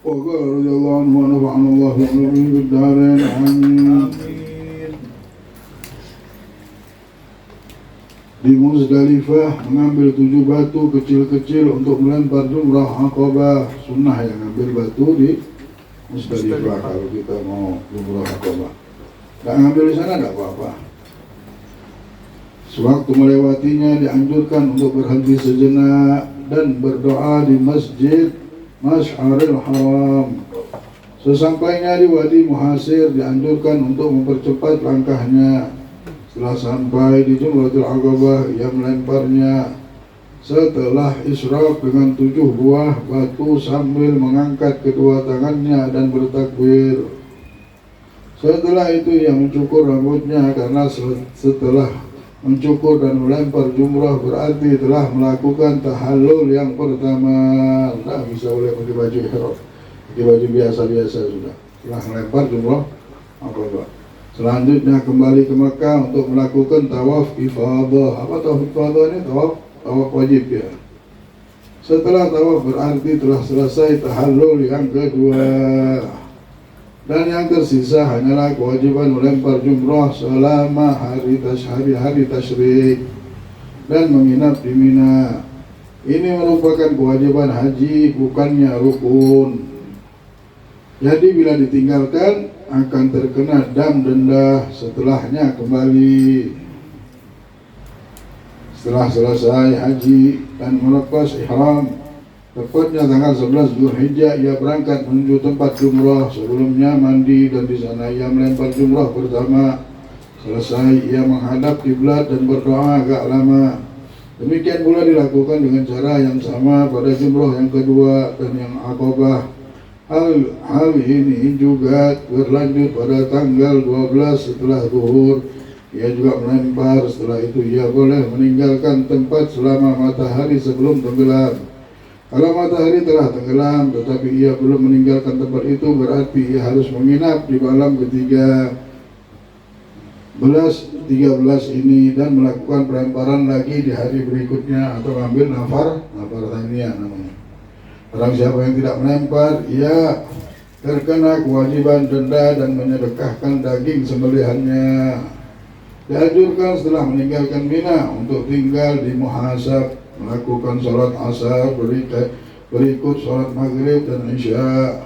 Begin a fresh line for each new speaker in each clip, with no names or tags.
وقال رضي الله عنه ونفعنا الله بعلومه في الدارين آمين. Di Muzdalifah mengambil 7 batu kecil-kecil untuk melempar jumrah Aqabah. Sunnah yang ambil batu di Muzdalifah kalau kita mau jumrah Aqabah. Tak ngambil di sana tak apa-apa. Sewaktu melewatinya dianjurkan untuk berhenti sejenak dan berdoa di Masjid Masy'aril Haram. Sesampainya di Wadi Muhasir dianjurkan untuk mempercepat langkahnya. Setelah sampai di Jumratul Aqabah, ia melemparnya setelah isyraq dengan 7 buah batu sambil mengangkat kedua tangannya dan bertakbir. Setelah itu ia mencukur rambutnya karena setelah mencukur dan melempar jumrah berarti telah melakukan tahallul yang pertama. Tidak bisa boleh pakai baju ihram, pakai baju biasa-biasa sudah. Setelah melempar jumrah Aqabah, selanjutnya kembali ke Mekah untuk melakukan tawaf ifadah. Apa tawaf ifadah ini? Tawaf wajib ya. Setelah tawaf berarti telah selesai tahallul yang kedua. Dan yang tersisa hanyalah kewajiban melempar jumrah selama hari tasyrik dan menginap di Mina. Ini merupakan kewajiban haji, bukannya rukun. Jadi bila ditinggalkan akan terkena dam denda setelahnya kembali. Setelah selesai haji dan melepas ihram, tepatnya tanggal 11 Zulhijjah ia berangkat menuju tempat jumrah. Sebelumnya mandi dan di sana ia melempar jumrah pertama. Selesai ia menghadap kiblat dan berdoa agak lama. Demikian pula dilakukan dengan cara yang sama pada jumrah yang kedua dan yang Aqabah. Hal ini juga berlanjut pada tanggal 12 setelah zuhur. Ia juga melempar. Setelah itu ia boleh meninggalkan tempat selama matahari sebelum tenggelam. Kalau matahari telah tenggelam tetapi ia belum meninggalkan tempat itu, berarti ia harus menginap di malam ke-13 ini dan melakukan pelemparan lagi di hari berikutnya atau mengambil nafar thaniyah namanya. Barang siapa yang tidak melempar, ia terkena kewajiban denda dan menyedekahkan daging sembelihannya. Dianjurkan setelah meninggalkan Mina untuk tinggal di Muhasab, melakukan sholat asar berikut sholat maghrib dan isya.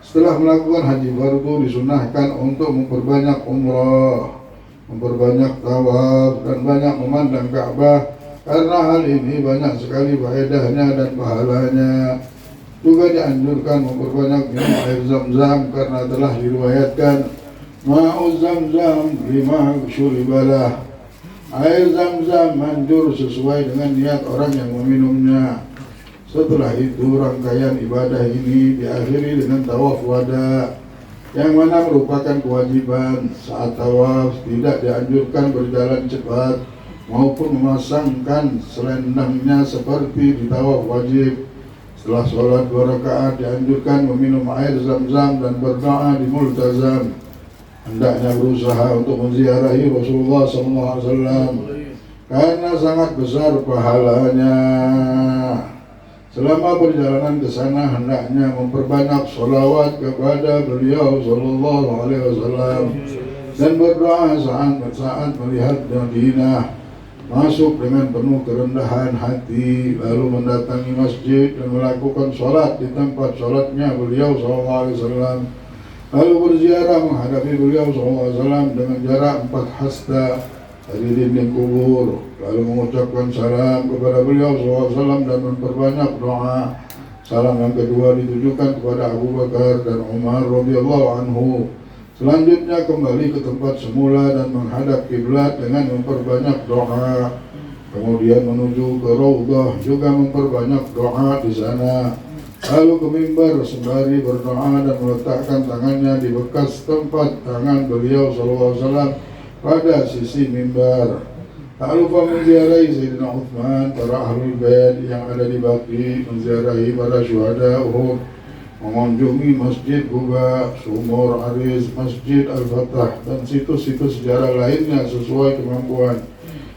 Setelah melakukan haji fardu disunahkan untuk memperbanyak umrah, memperbanyak tawaf dan banyak memandang Ka'bah, karena hal ini banyak sekali faedahnya dan pahalanya. Juga dianjurkan memperbanyak minum air zam-zam karena telah diriwayatkan ma'u zam-zam lima syuribalah. Air zam-zam manjur sesuai dengan niat orang yang meminumnya. Setelah itu rangkaian ibadah ini diakhiri dengan tawaf wada, yang mana merupakan kewajiban. Saat tawaf tidak dianjurkan berjalan cepat maupun memasangkan selendangnya seperti di tawaf wajib. Setelah sholat 2 rakaat dianjurkan meminum air zam-zam dan berdoa di multazam. Hendaknya berusaha untuk menziarahi Rasulullah SAW karena sangat besar pahalanya. Selama perjalanan ke sana hendaknya memperbanyak sholawat kepada beliau SAW dan berdoa saat melihat Madinah. Masuk dengan penuh kerendahan hati, lalu mendatangi masjid dan melakukan sholat di tempat sholatnya beliau SAW. Lalu berziarah menghadapi beliau SAW dengan jarak 4 hasta dari dinding kubur. Lalu mengucapkan salam kepada beliau SAW dan memperbanyak doa. Salam yang kedua ditujukan kepada Abu Bakar dan Umar radhiyallahu anhu. Selanjutnya kembali ke tempat semula dan menghadap kiblat dengan memperbanyak doa. Kemudian menuju ke Raudhah juga memperbanyak doa di sana. Lalu ke mimbar sembari berdoa dan meletakkan tangannya di bekas tempat tangan beliau SAW pada sisi mimbar. Tak lupa menziarahi Sayyidina Uthman, para ahlul bait yang ada di Baqi, menziarahi para syuhada Uhud, mengunjungi Masjid Quba, Sumur Aris, Masjid Al-Fatah dan situs-situs sejarah lainnya sesuai kemampuan.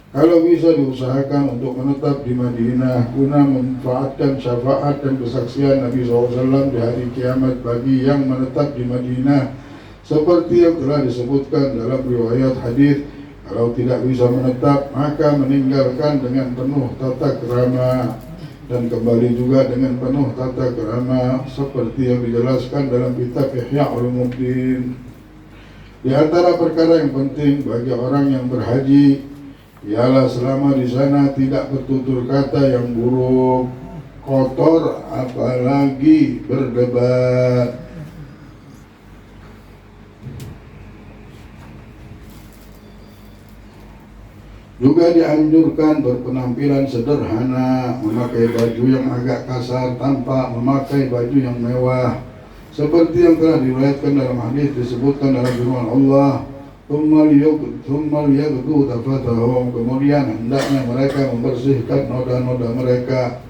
Kalau bisa diusahakan untuk menetap di Madinah guna memanfaatkan syafaat dan kesaksian Nabi SAW di hari kiamat bagi yang menetap di Madinah, seperti yang telah disebutkan dalam riwayat hadis. Kalau tidak bisa menetap, maka meninggalkan dengan penuh tata krama dan kembali juga dengan penuh tata krama, seperti yang dijelaskan dalam kitab Ihya Ulumuddin. Di antara perkara yang penting bagi orang yang berhaji ialah selama di sana tidak bertutur kata yang buruk, kotor, apalagi berdebat. Juga dianjurkan berpenampilan sederhana, memakai baju yang agak kasar tanpa memakai baju yang mewah, seperti yang telah diriwayatkan dalam hadis disebutkan dalam firman Allah, "Tsumma tafatahum." Kemudian hendaknya mereka membersihkan noda-noda mereka.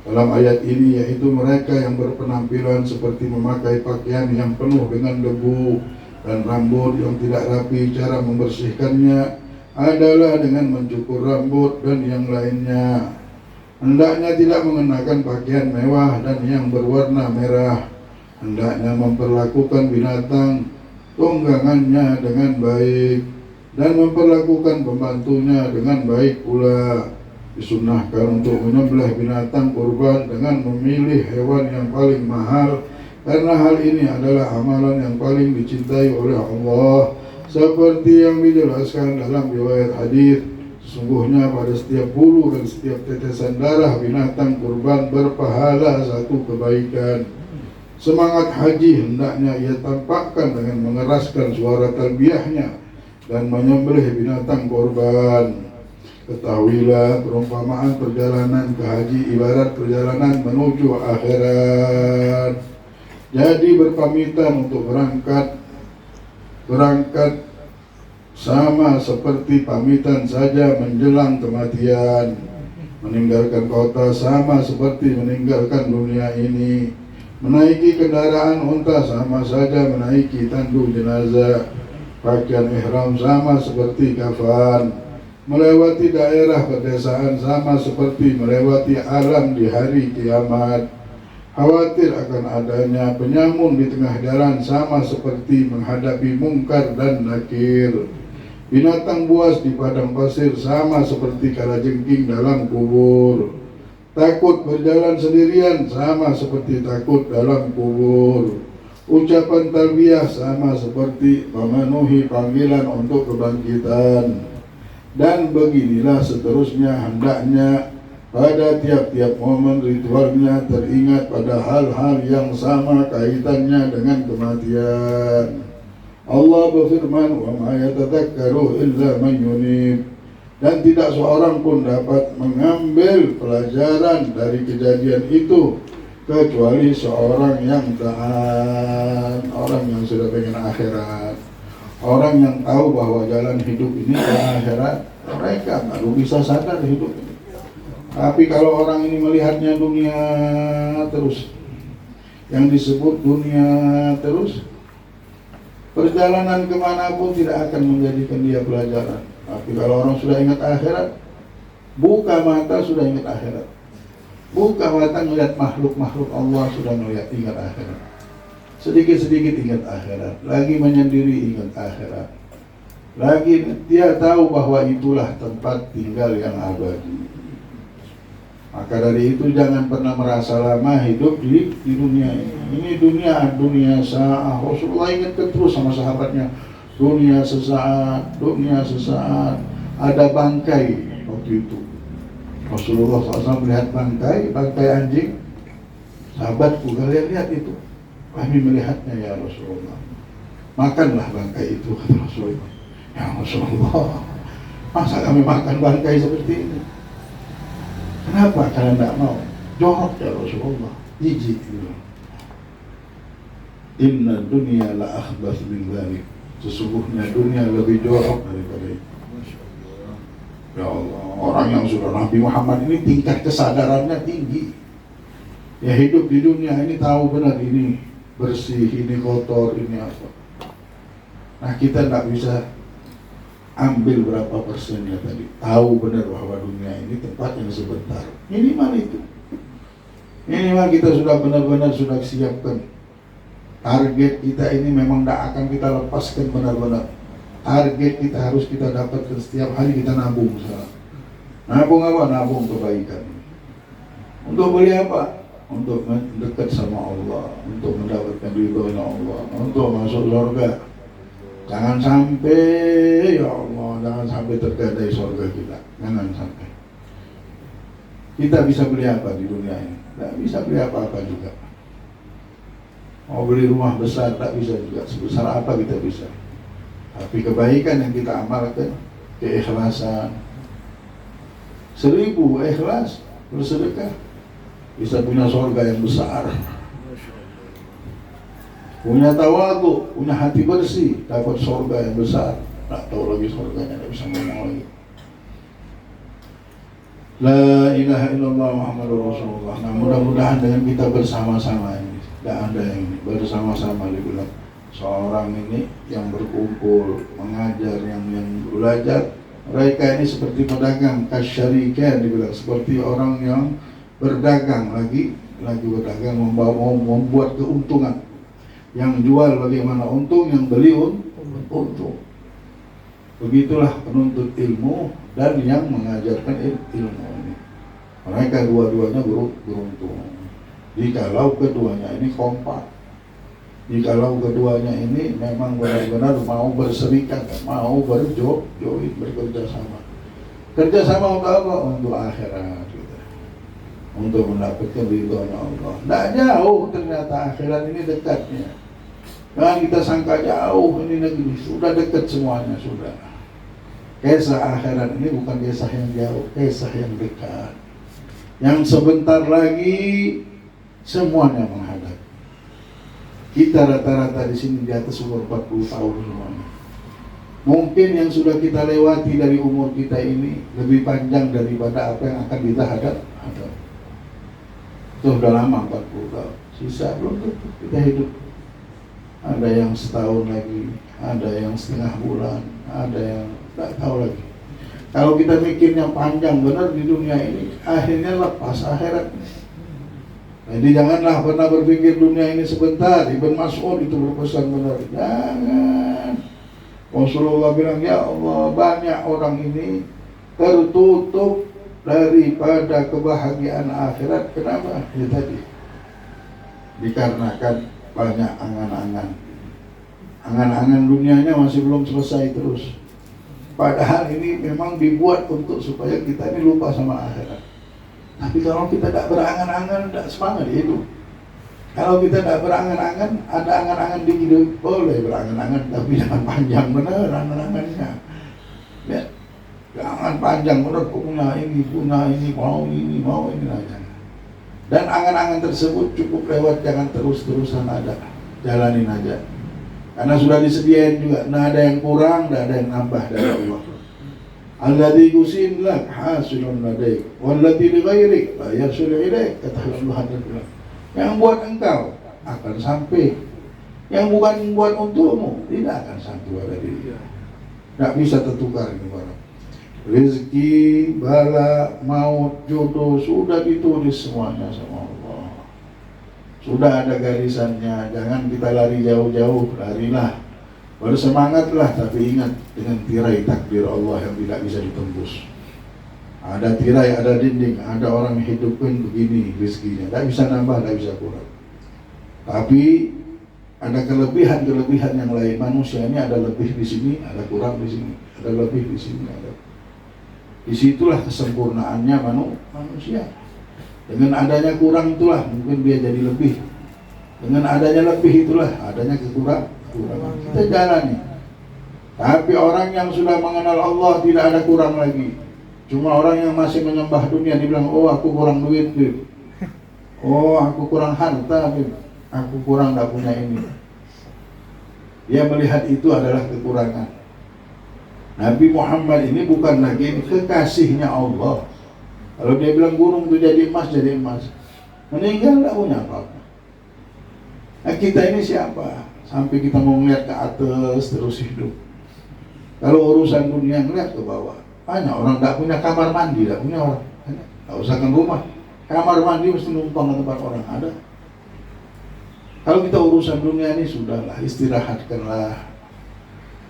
Dalam ayat ini yaitu mereka yang berpenampilan seperti memakai pakaian yang penuh dengan debu dan rambut yang tidak rapi. Cara membersihkannya adalah dengan mencukur rambut dan yang lainnya. Hendaknya tidak mengenakan pakaian mewah dan yang berwarna merah. Hendaknya memperlakukan binatang tunggangannya dengan baik dan memperlakukan pembantunya dengan baik pula. Disunnahkan untuk menyembelih binatang kurban dengan memilih hewan yang paling mahal, karena hal ini adalah amalan yang paling dicintai oleh Allah, seperti yang dijelaskan dalam riwayat hadis. Sesungguhnya pada setiap bulu dan setiap tetesan darah binatang kurban berpahala satu kebaikan. Semangat haji hendaknya ia tampakkan dengan mengeraskan suara talbiyahnya dan menyembelih binatang kurban. Ketahuilah, perumpamaan perjalanan ke haji ibarat perjalanan menuju akhirat. Jadi berpamitan untuk berangkat sama seperti pamitan saja menjelang kematian. Meninggalkan kota sama seperti meninggalkan dunia ini. Menaiki kendaraan unta sama saja menaiki tandu jenazah. Pakaian ihram sama seperti kafan. Melewati daerah pedesaan sama seperti melewati alam di hari kiamat. Khawatir akan adanya penyamun di tengah jalan sama seperti menghadapi mungkar dan nakir. Binatang buas di padang pasir sama seperti kalajengking dalam kubur. Takut berjalan sendirian sama seperti takut dalam kubur. Ucapan talbiyah sama seperti memenuhi panggilan untuk kebangkitan. Dan beginilah seterusnya, hendaknya pada tiap-tiap momen ritualnya teringat pada hal-hal yang sama kaitannya dengan kematian. Allah berfirman, "Wa ma yatadzakkaru illa man yunib." Dan tidak seorang pun dapat mengambil pelajaran dari kejadian itu kecuali seorang yang taat, orang yang sudah pengen akhirat. Orang yang tahu bahwa jalan hidup ini ke akhirat, mereka baru bisa sadar hidup ini. Tapi kalau orang ini melihatnya dunia terus, yang disebut dunia terus, perjalanan kemanapun tidak akan menjadikan dia pelajaran. Tapi kalau orang sudah ingat akhirat, buka mata sudah ingat akhirat. Buka mata melihat makhluk-makhluk Allah sudah melihat ingat akhirat. Sedikit-sedikit ingat akhirat, lagi menyendiri ingat akhirat, lagi dia tahu bahwa itulah tempat tinggal yang abadi. Maka dari itu jangan pernah merasa lama hidup di dunia ini. Ini dunia sa'ah. Rasulullah ingatkan terus sama sahabatnya, dunia sesaat, dunia sesaat. Ada bangkai waktu itu. Rasulullah SAW melihat bangkai anjing. Sahabatku, kalian lihat itu. Kami melihatnya ya Rasulullah. Makanlah bangkai itu, kata Rasulullah. Ya Rasulullah, masa kami makan bangkai seperti ini? Kenapa kalian tidak mau? Jorok ya Rasulullah, jijik gitu. Inna dunia la akhbas min dzalik. Sesungguhnya dunia lebih jorok daripada itu. Ya Allah, orang yang sudah Nabi Muhammad ini tingkat kesadarannya tinggi. Ya hidup di dunia ini tahu benar ini bersih, ini kotor, ini apa. Nah kita tidak bisa ambil berapa persennya tadi, tahu benar bahwa dunia ini tempat yang sebentar. Minimal itu. Minimal kita sudah benar-benar sudah siapkan target kita ini, memang tidak akan kita lepaskan benar-benar. Target kita harus kita dapatkan setiap hari, kita nabung misalnya. Nabung apa? Nabung kebaikan. Untuk beli apa? Untuk mendekat sama Allah, untuk mendapatkan ridhonya Allah, untuk masuk surga. Jangan sampai, ya Allah, jangan sampai tergadai surga kita. Jangan sampai. Kita bisa beli apa di dunia ini? Tidak bisa beli apa-apa juga. Mau beli rumah besar, tak bisa juga. Sebesar apa kita bisa. Tapi kebaikan yang kita amalkan, keikhlasan. 1000 ikhlas bersedekah, bisa punya surga yang besar. Punya tawadu, punya hati bersih, dapat surga yang besar. Tak tahu lagi surganya, tak bisa ngomong lagi. La ilaha illallah Muhammadur Rasulullah. Nah, mudah-mudahan dengan kita bersama-sama ini, tidak ada yang ini, bersama-sama dibilang seorang ini yang berkumpul, mengajar, yang belajar. Mereka ini seperti pedagang, kasyarikan dibilang, seperti orang yang berdagang lagi berdagang, membuat keuntungan. Yang jual bagaimana untung, yang beli untung. Begitulah penuntut ilmu dan yang mengajarkan ilmu ini. Mereka dua-duanya beruntung. Jikalau keduanya ini kompak, jikalau keduanya ini memang benar-benar mau berserikat, mau berjoin, bekerja sama. Kerja sama untuk apa? Untuk akhirat, gitu. Untuk mendapatkan ridhonya Allah. Tidak jauh ternyata akhirat ini dekatnya. Jangan kita sangka jauh ini negeri, sudah dekat semuanya, sudah. Kisah akhirat ini bukan kisah yang jauh, kisah yang dekat. Yang sebentar lagi semuanya menghadap. Kita rata-rata di sini di atas umur 40 tahun semuanya. Mungkin yang sudah kita lewati dari umur kita ini lebih panjang daripada apa yang akan kita hadap. Itu sudah lama 40 tahun. Sisa belum tentu kita hidup. Ada yang setahun lagi, ada yang setengah bulan, ada yang tak tahu lagi. Kalau kita mikirnya panjang benar di dunia ini, akhirnya lepas akhirat. Jadi janganlah pernah berpikir dunia ini sebentar. Ibn Mas'ud itu berpesan benar, jangan. Rasulullah bilang, ya Allah, banyak orang ini tertutup daripada kebahagiaan akhirat. Kenapa? Ya tadi, dikarenakan banyak angan-angan dunianya masih belum selesai terus. Padahal ini memang dibuat untuk supaya kita ini lupa sama akhirat. Tapi kalau kita tidak berangan-angan, tidak semangat hidup. Kalau kita tidak berangan-angan, ada angan-angan di hidup, boleh berangan-angan, tapi jangan panjang benar angan-angannya. Ya, jangan panjang benar, punya ini, mau ini aja. Dan angan-angan tersebut cukup lewat, jangan terus-terusan ada, jalanin aja. Karena sudah disediain juga, nah ada yang kurang, tidak ada yang nambah dari Allah. Alladzi yusin lak hasilun ladaik, walladzi li ghairik la yasul ilaik, kata Rasulullah. Yang buat engkau akan sampai, yang bukan buat untukmu tidak akan sampai pada diri. Tidak bisa tertukar ini barang. Rezeki, bala, maut, jodoh sudah ditulis semuanya sama Allah. Sudah ada garisannya. Jangan kita lari jauh-jauh, larilah, bersemangatlah, tapi ingat dengan tirai takdir Allah yang tidak bisa ditembus. Ada tirai, ada dinding, ada orang hidupkan begini rezekinya, tidak bisa nambah, tidak bisa kurang. Tapi ada kelebihan yang lain. Manusia ini ada lebih di sini, ada kurang di sini, ada lebih di sini, ada. Disitulah kesempurnaannya manusia. Dengan adanya kurang itulah mungkin dia jadi lebih. Dengan adanya lebih itulah adanya kekurangan. Kita jalani. Tapi orang yang sudah mengenal Allah tidak ada kurang lagi. Cuma orang yang masih menyembah dunia, dibilang, oh aku kurang duit, Bib. Oh aku kurang harta, Bib. Aku kurang tidak punya ini. Dia melihat itu adalah kekurangan. Nabi Muhammad ini bukan lagi kekasihnya Allah. Kalau dia bilang gunung itu jadi emas, jadi emas. Meninggal tidak punya apa-apa. Nah kita ini siapa? Sampai kita mau melihat ke atas terus hidup. Kalau urusan dunia ngeliat ke bawah, banyak orang tidak punya kamar mandi, tidak punya orang. Nggak usahkan rumah, kamar mandi mesti numpang ke tempat orang ada. Kalau kita urusan dunia ini sudahlah, istirahatkanlah.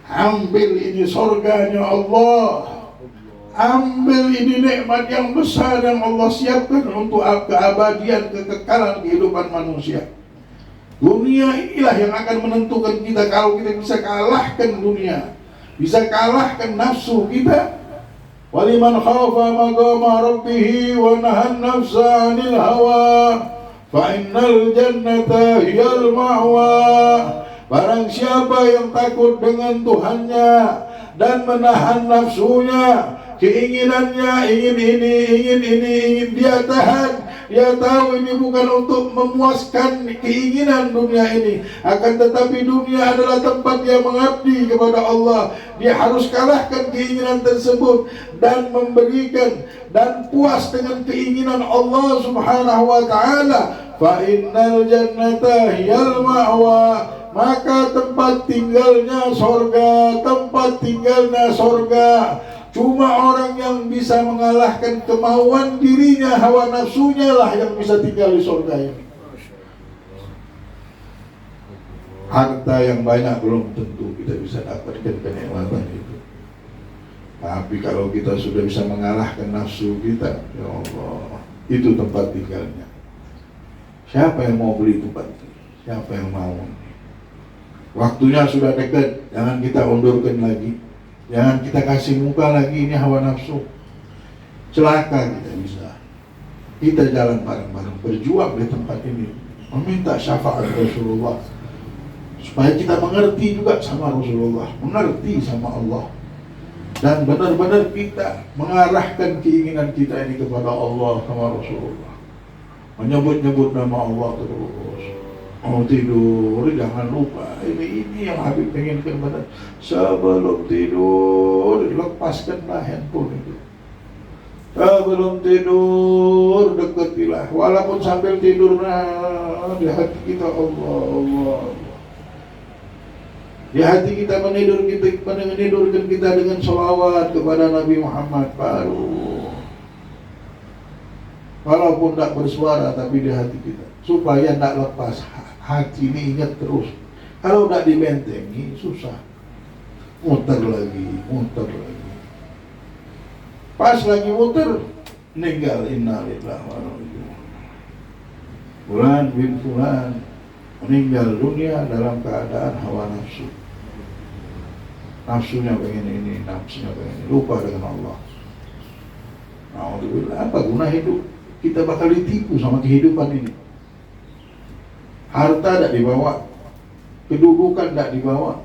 Ambil ini surganya Allah, ambil ini nikmat yang besar yang Allah siapkan untuk keabadian, kekekalan kehidupan manusia. Dunia inilah yang akan menentukan kita. Kalau kita bisa kalahkan dunia, bisa kalahkan nafsu kita. Waliman khafa maqama rabbih wa nahan nafsa 'anil hawa fa innal jannata hiyal ma'wa. Barang siapa yang takut dengan Tuhannya dan menahan nafsunya, keinginannya, ingin ini, ingin dia tahan. Dia tahu ini bukan untuk memuaskan keinginan dunia ini, akan tetapi dunia adalah tempat dia mengabdi kepada Allah. Dia harus kalahkan keinginan tersebut dan memberikan dan puas dengan keinginan Allah Subhanahu wa ta'ala. Fa innal jannata hiyal ma'wa, maka tempat tinggalnya sorga, tempat tinggalnya sorga. Cuma orang yang bisa mengalahkan kemauan dirinya, hawa nafsunya lah yang bisa tinggal di surga ini. Harta yang banyak belum tentu kita bisa dapatkan kenikmatan itu. Tapi kalau kita sudah bisa mengalahkan nafsu kita, ya Allah, itu tempat tinggalnya. Siapa yang mau beli tempat itu? Siapa yang mau? Waktunya sudah dekat, jangan kita undurkan lagi. Jangan kita kasih muka lagi ini hawa nafsu. Celaka kita bisa. Kita jalan bareng-bareng, berjuang di tempat ini, meminta syafaat Rasulullah, supaya kita mengerti juga sama Rasulullah, mengerti sama Allah, dan benar-benar kita mengarahkan keinginan kita ini kepada Allah sama Rasulullah. Menyebut-nyebut nama Allah terus. Mau tidur, jangan lupa ini yang Habib pengenkan pada sebelum tidur, lepaskanlah handphone itu. Sebelum tidur, dekatilah, walaupun sambil tidur, di hati kita Allah. Di hati kita menidurkan kita dengan sholawat kepada Nabi Muhammad baru. Walaupun tidak bersuara, tapi di hati kita, supaya tidak lepas. Hati ini ingat terus. Kalau tidak dibentengi, susah. Muter lagi. Pas lagi muter, meninggal. Innalillahi wa inna ilaihi raji'un. Fulan bin Fulan meninggal dunia dalam keadaan hawa nafsu. Nafsunya pengen ini, nafsunya pengen ini. Lupa dengan Allah. Alhamdulillah, apa guna hidup? Kita bakal ditipu sama kehidupan ini. Harta tidak dibawa, kedudukan tidak dibawa,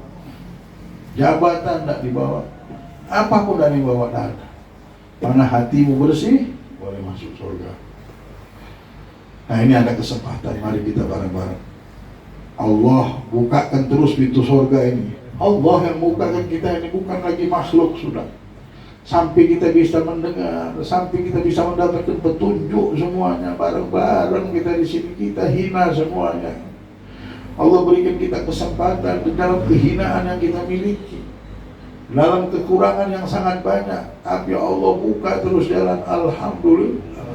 jabatan tidak dibawa, apapun tidak dibawa, tidak ada. Karena hatimu bersih, boleh masuk surga. Nah, ini ada kesempatan, mari kita bareng-bareng. Allah bukakan terus pintu surga ini. Allah yang bukakan kita ini, bukan lagi makhluk sudah. Sampai kita bisa mendengar, sampai kita bisa mendapatkan petunjuk semuanya bareng-bareng kita di sini, kita hina semuanya. Allah berikan kita kesempatan di dalam kehinaan yang kita miliki, dalam kekurangan yang sangat banyak, tapi Allah buka terus jalan. Alhamdulillah.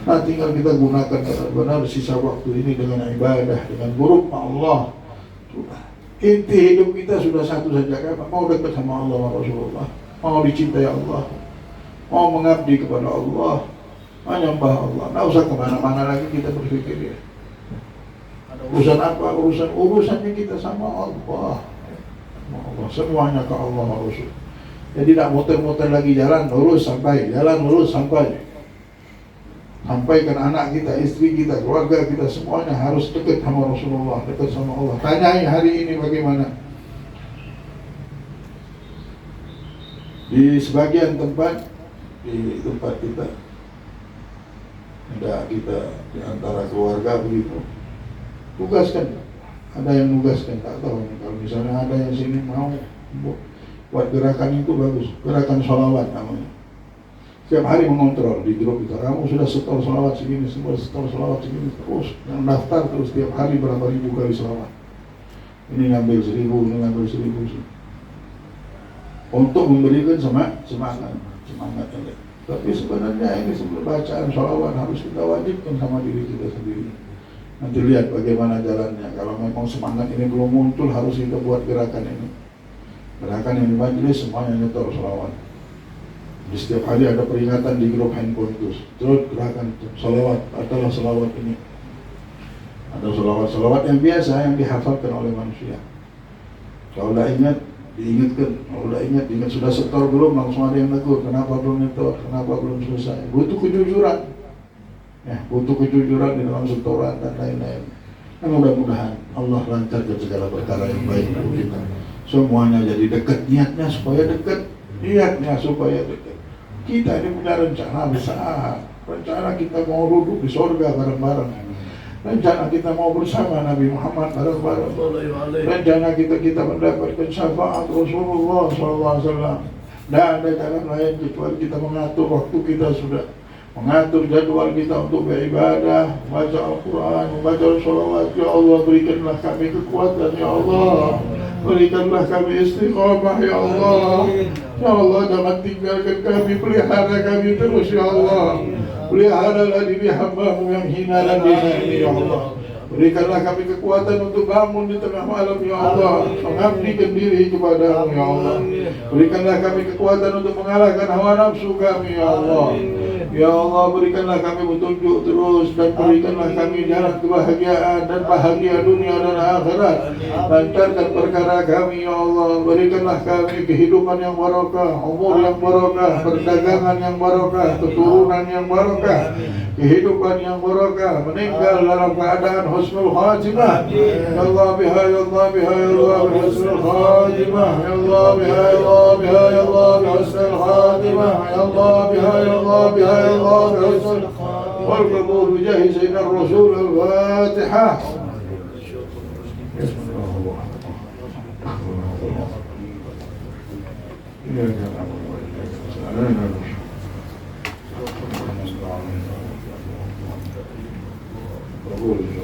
Nah, tinggal kita gunakan benar sisa waktu ini dengan ibadah, dengan buruk Allah. Sudah. Inti hidup kita sudah satu saja, kan? Mau dekat sama Allah dan Rasulullah, mau dicintai Allah, mau mengabdi kepada Allah, menyembah Allah. Nggak usah kemana-mana lagi kita berpikir ya. Urusan apa? Urusannya kita sama Allah. Semuanya ke Allah Rasul. Jadi tidak muter-muter lagi, jalan lurus sampai. Sampaikan anak kita, istri kita, keluarga kita, semuanya harus dekat sama Rasulullah, dekat sama Allah. Tanyai hari ini bagaimana? Di sebagian tempat, di tempat kita, ada kita di antara keluarga begitu, tugaskan, ada yang nugaskan, tak tahu. Kalau misalnya ada yang sini mau buat gerakan itu bagus, gerakan sholawat namanya. Setiap hari mengontrol di grup kita, kamu sudah setor sholawat segini, semua setor sholawat segini, terus yang daftar terus setiap hari berapa ribu kali sholawat. Ini ngambil 1000, ini ngambil 1000. untuk memberikan semangat. Tapi sebenarnya ini sebelum bacaan sholawat harus kita wajibkan sama diri kita sendiri. Nanti lihat bagaimana jalannya. Kalau memang semangat ini belum muncul, harus kita buat gerakan ini. Gerakan yang di majelis semuanya nyetor sholawat. Di setiap hari ada peringatan di grup handphone itu. Terus gerakan sholawat adalah sholawat ini. Ada sholawat yang biasa yang dihafalkan oleh manusia. Kalau tidak ingat, diingatkan. Kalau tidak ingat sudah setor belum, langsung ada yang negur. Kenapa belum nyetor? Kenapa belum selesai? Butuh kejujuran. Ya, butuh kejujuran di dalam setoran dan lain-lain. Nah, mudah-mudahan Allah lancarkan segala perkara yang baik untuk kita. Semuanya jadi dekat, niatnya supaya dekat. Kita ini punya rencana besar. Rencana kita mau duduk di surga bareng-bareng. Rencana kita mau bersama Nabi Muhammad bareng-bareng. Rencana kita mendapatkan syafaat Rasulullah SAW. Tidak ada jalan lain kecuali kita mengatur waktu kita, sudah mengatur jadwal kita untuk beribadah, membaca Al-Quran, membaca sholawat. Ya Allah, berikanlah kami kekuatan, Ya Allah. Berikanlah kami istiqamah, Ya Allah. Ya Allah, jangan tinggalkan kami, pelihara kami terus, Ya Allah. Peliharalah diri hamba-Mu yang hina dan hina ini, Ya Allah. Berikanlah kami kekuatan untuk bangun di tengah malam, Ya Allah. Mengabdikan diri kepada-Mu, Ya Allah. Berikanlah kami kekuatan untuk mengalahkan hawa nafsu kami, Ya Allah. Ya Allah, berikanlah kami petunjuk terus, dan berikanlah kami jalan kebahagiaan dan bahagia dunia dan akhirat. Lancarkan perkara kami, Ya Allah. Berikanlah kami kehidupan yang barokah, umur yang barokah, perdagangan yang barokah, keturunan yang barokah, kehidupan yang barokah, meninggal dalam keadaan husnul khatimah. Ya Allah, biha ya Allah, biha ya Allah, husnul khatimah. Ya Allah, biha ya Allah, biha ya Allah, husnul khatimah. Ya Allah, biha ya Allah, biha ya Allah, husnul khatimah. Walqabul bijahi sayyidina Rasul. Al-Fatihah. Bismillahirrahmanirrahim.